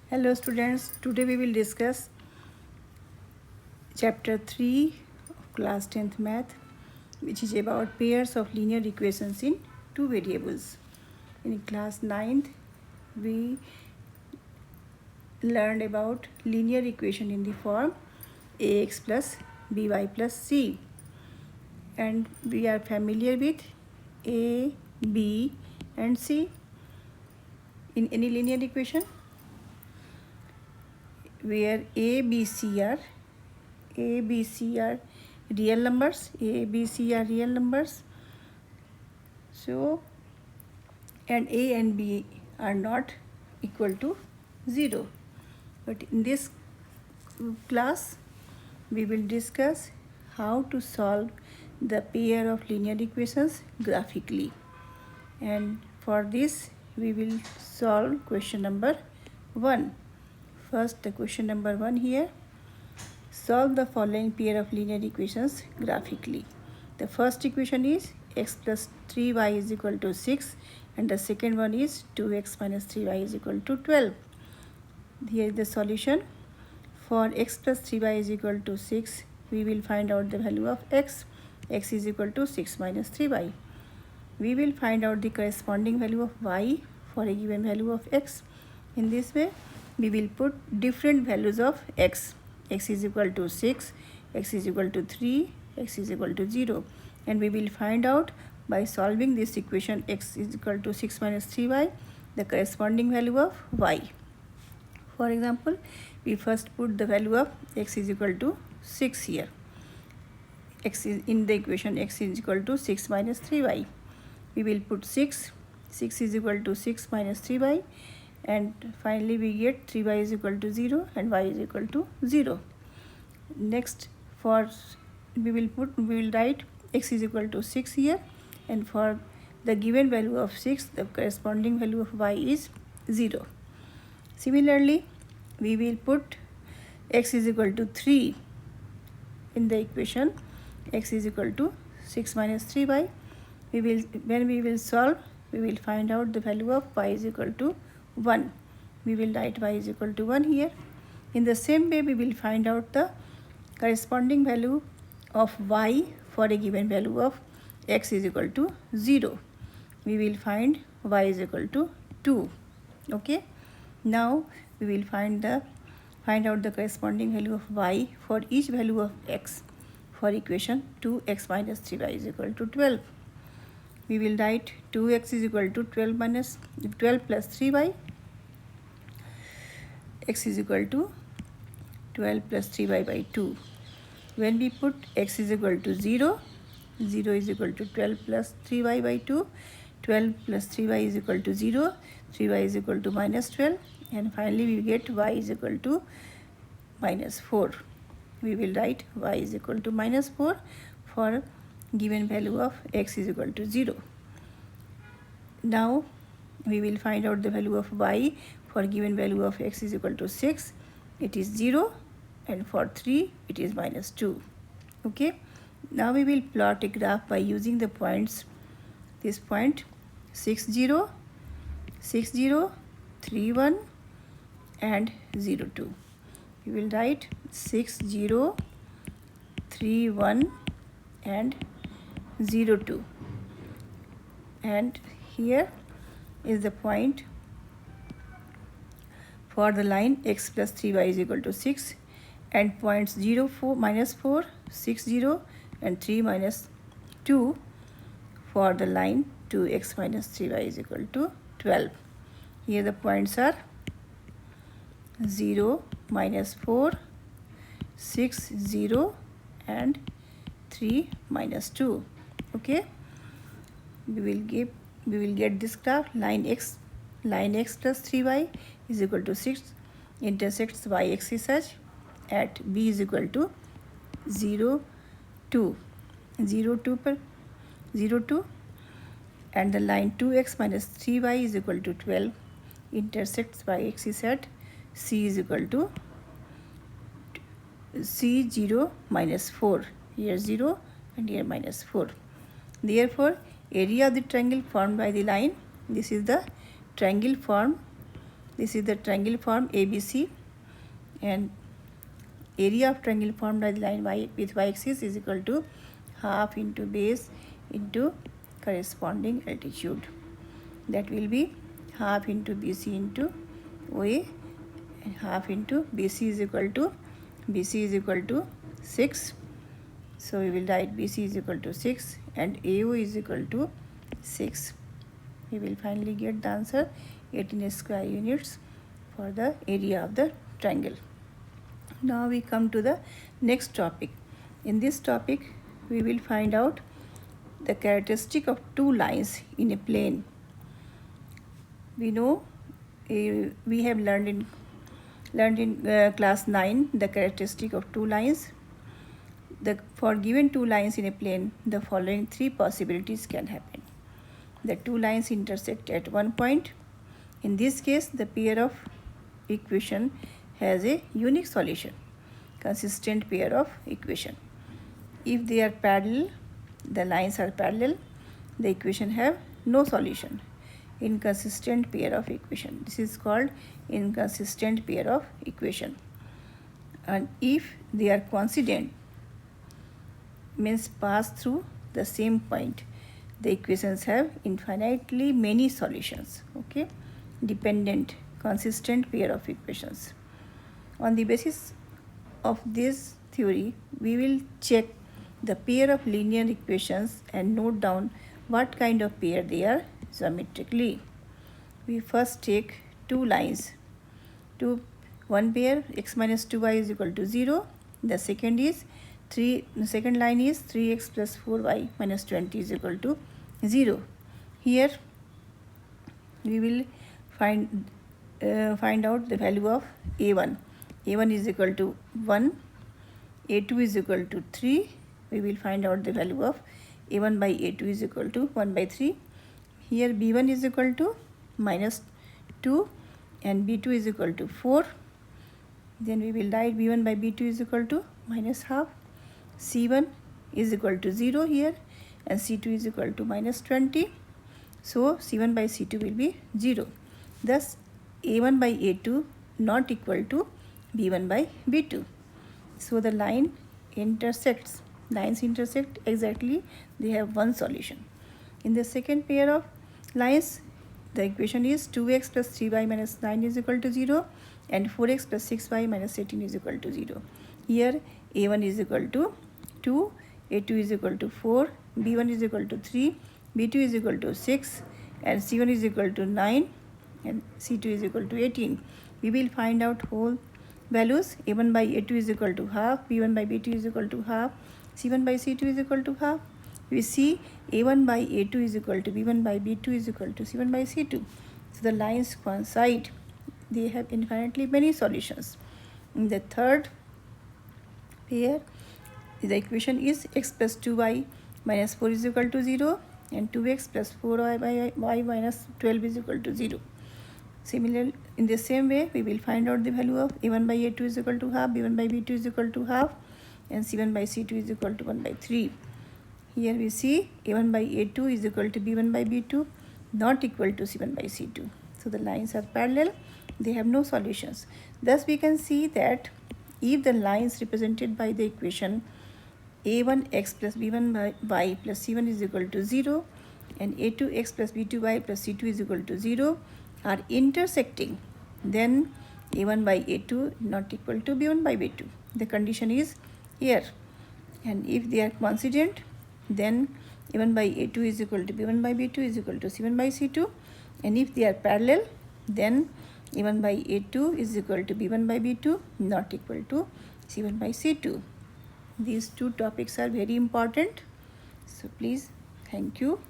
Hello students, today we will discuss chapter 3 of class 10th math, which is about pairs of linear equations in two variables. In class 9th we learned about linear equation in the form ax plus by plus c, and we are familiar with a, b and c in any linear equation where a, b, c are real numbers. So, and a and b are not equal to 0. But in this class, we will discuss how to solve the pair of linear equations graphically. And for this, we will solve question number 1. First, the question number 1 here. Solve the following pair of linear equations graphically. The first equation is x plus 3y is equal to 6, and the second one is 2x minus 3y is equal to 12. Here is the solution. For x plus 3y is equal to 6, we will find out the value of x. X is equal to 6 minus 3y. We will find out the corresponding value of y for a given value of x. In this way, we will put different values of x. X is equal to 6, x is equal to 3, x is equal to 0. And we will find out by solving this equation x is equal to 6 minus 3y, the corresponding value of y. For example, we first put the value of x is equal to 6 here. X is in the equation x is equal to 6 minus 3y. We will put 6. 6 is equal to 6 minus 3y. And finally we get 3y is equal to 0 and y is equal to 0. Next, we will write x is equal to 6 here, and for the given value of 6, the corresponding value of y is 0. Similarly, we will put x is equal to 3 in the equation x is equal to 6 minus 3y. When we will solve, we will find out the value of y is equal to 1. We will write y is equal to 1 here. In the same way, we will find out the corresponding value of y for a given value of x is equal to 0. We will find y is equal to 2. Okay. Now we will find out the corresponding value of y for each value of x for equation 2x minus 3y is equal to 12. We will write 2x is equal to 12 plus 3y. X is equal to 12 plus 3y by 2. When we put x is equal to 0, 0 is equal to 12 plus 3y by 2. 12 plus 3y is equal to 0. 3y is equal to minus 12. And finally we get y is equal to minus 4. We will write y is equal to minus 4 for given value of x is equal to 0. Now we will find out the value of y for given value of x is equal to 6. It is 0, and for 3 it is minus 2. Okay. Now we will plot a graph by using the points. This point 6 0, 6 0, 3 1 and 0 2. We will write 6 0, 3 1 and 0 2. And here is the point for the line x plus 3y is equal to 6, and points 0 4 minus 4, 6 0 and 3 minus 2 for the line 2x minus 3y is equal to 12. Here the points are 0 minus 4, 6 0 and 3 minus 2. Okay. We will get this graph. Line x plus 3y is equal to 6 intersects y-axis such at b is equal to 0 2, and the line 2x minus 3y is equal to 12 intersects y-axis at c is equal to c 0 minus 4. Here 0 and here minus 4. Therefore, area of the triangle formed by the line, this is the triangle formed This is the triangle form ABC, and area of triangle formed by the line y with y-axis is equal to half into base into corresponding altitude. That will be half into BC into OA, and half into BC is equal to 6. So we will write BC is equal to 6 and AO is equal to 6. We will finally get the answer 18 square units for the area of the triangle. Now we come to the next topic. In this topic, we will find out the characteristic of two lines in a plane. We know we have learned in class 9 the characteristic of two lines. For given two lines in a plane, the following three possibilities can happen. The two lines intersect at one point. In this case, the pair of equation has a unique solution, consistent pair of equation. If they are parallel, the lines are parallel, the equation have no solution. Inconsistent pair of equation. This is called inconsistent pair of equation. And if they are coincident, means pass through the same point, the equations have infinitely many solutions. Okay, dependent consistent pair of equations. On the basis of this theory, we will check the pair of linear equations and note down what kind of pair they are geometrically. We first take two lines. One pair x minus 2y is equal to 0. The second line is 3x plus 4y minus 20 is equal to 0. Here we will find out the value of a1. a1 is equal to 1, a2 is equal to 3. We will find out the value of a1 by a2 is equal to 1 by 3. Here b1 is equal to minus 2 and b2 is equal to 4. Then we will write b1 by b2 is equal to minus half. c1 is equal to 0 here and c2 is equal to minus 20. So c1 by c2 will be 0. Thus a1 by a2 not equal to b1 by b2. So the lines intersect exactly, they have one solution. In the second pair of lines, the equation is 2x plus 3y minus 9 is equal to 0 and 4x plus 6y minus 18 is equal to 0. Here a1 is equal to 2, a2 is equal to 4, b1 is equal to 3, b2 is equal to 6 and c1 is equal to 9 and c2 is equal to 18. We will find out whole values. a1 by a2 is equal to half, b1 by b2 is equal to half, c1 by c2 is equal to half. We see a1 by a2 is equal to b1 by b2 is equal to c1 by c2. So the lines coincide. They have infinitely many solutions. In the third pair, the equation is x plus 2y minus 4 is equal to 0 and 2x plus 4y by y minus 12 is equal to 0. Similarly, in the same way, we will find out the value of a1 by a2 is equal to half, b1 by b2 is equal to half and c1 by c2 is equal to 1 by 3. Here we see a1 by a2 is equal to b1 by b2 not equal to c1 by c2. So the lines are parallel, they have no solutions. Thus we can see that if the lines represented by the equation a1x plus b1 by y plus c1 is equal to 0 and a2x plus b2y plus c2 is equal to 0 are intersecting, then a1 by a2 not equal to b1 by b2. The condition is here. And if they are coincident, then a1 by a2 is equal to b1 by b2 is equal to c1 by c2. And if they are parallel, then a1 by a2 is equal to b1 by b2 not equal to c1 by c2. These two topics are very important. So please, thank you.